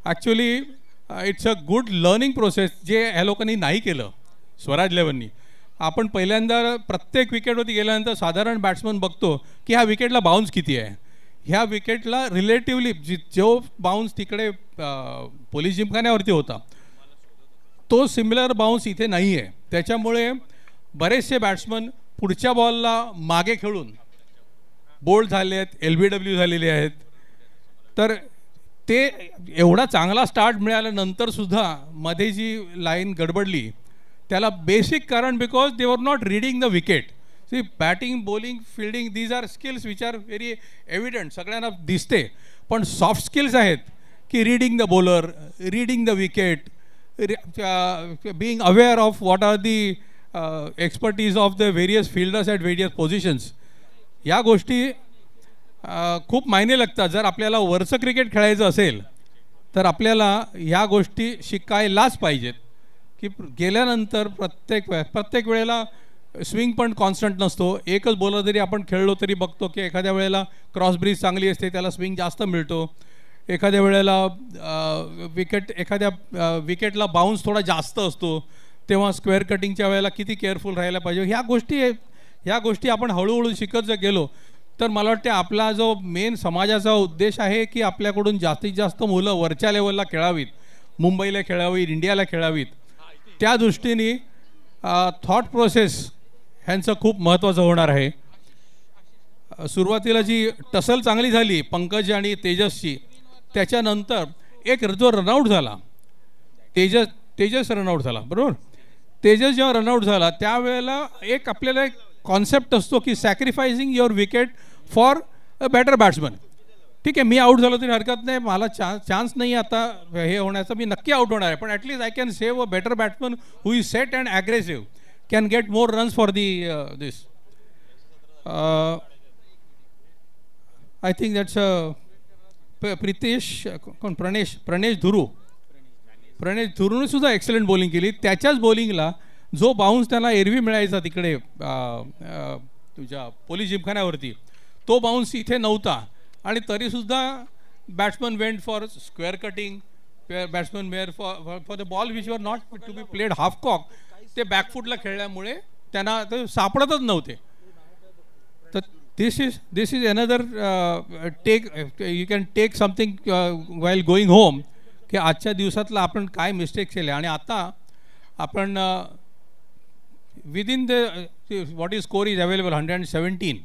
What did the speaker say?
Actually it's a good learning process जे ह्या लोकांनी नाही केलं स्वराज इलेव्हननी. आपण पहिल्यांदा प्रत्येक विकेटवरती गेल्यानंतर साधारण बॅट्समन बघतो की ह्या विकेटला बाउन्स किती आहे. ह्या विकेटला रिलेटिव्हली जो बाउन्स तिकडे पोलीस जिमखान्यावरती होता तो सिमिलर बाउन्स इथे नाही आहे. त्याच्यामुळे बरेचसे बॅट्समन पुढच्या बॉलला मागे खेळून बोल्ड झाले आहेत, LBW झालेले आहेत. तर ते एवढा चांगला स्टार्ट मिळाल्यानंतरसुद्धा मध्ये जी लाईन गडबडली त्याला बेसिक कारण because they were not reading the wicket. See batting, bowling, fielding these are skills which are very evident, सगळ्यांना दिसते. पण सॉफ्ट स्किल्स आहेत की reading the bowler, reading the wicket, being aware of what are the expertise of the various fielders at various positions. या गोष्टी खूप मायने लागतात. जर आपल्याला वरचं क्रिकेट खेळायचं असेल तर आपल्याला ह्या गोष्टी शिकायलाच पाहिजेत की गेल्यानंतर प्रत्येक वेळेला स्विंग पण कॉन्स्टंट नसतो. एकच बॉलर जरी आपण खेळलो तरी बघतो की एखाद्या वेळेला क्रॉस ब्रीज चांगली असते, त्याला स्विंग जास्त मिळतो. एखाद्या वेळेला एखाद्या विकेटला बाउन्स थोडा जास्त असतो, तेव्हा स्क्वेअर कटिंगच्या वेळेला किती केअरफुल राहायला पाहिजे. ह्या गोष्टी आपण हळूहळू शिकत जर गेलो तर मला वाटते आपला जो मेन समाजाचा उद्देश आहे की आपल्याकडून जास्तीत जास्त मुलं वरच्या लेवलला खेळावीत, मुंबईला खेळावीत, इंडियाला खेळावीत. त्या दृष्टीने थॉट प्रोसेस ह्यांचं खूप महत्त्वाचं होणार आहे. सुरुवातीला जी टसल चांगली झाली पंकज आणि तेजसची, त्याच्यानंतर एक जो रनआउट झाला, तेजस रनआउट झाला, बरोबर. तेजस जेव्हा रनआउट झाला त्यावेळेला एक आपल्याला एक कॉन्सेप्ट असतो की sacrificing your wicket for a better batsman. ठीक आहे, मी आऊट झालो तरी हरकत नाही, मला चान्स नाही आता हे होण्याचा, मी नक्की आऊट होणार आहे, पण at least I can save a better batsman who is set and aggressive, can get more runs for this. I think that's Pranesh धुरूने सुद्धा एक्सलंट बॉलिंग केली. त्याच्याच बॉलिंगला जो बाउन्स त्याला एरवी मिळायचा तिकडे तुझ्या पोलीस जिमखान्यावरती, तो बाउन्स इथे नव्हता आणि तरीसुद्धा batsman went for square cutting, batsman were for the ball which were not to be played half cock. ते बॅकफुटला खेळल्यामुळे त्यांना ते सापडतच नव्हते. तर this is another you can take something while going home की आजच्या दिवसातला आपण काय मिस्टेक्स केले. आणि आता आपण within the what is score is available 117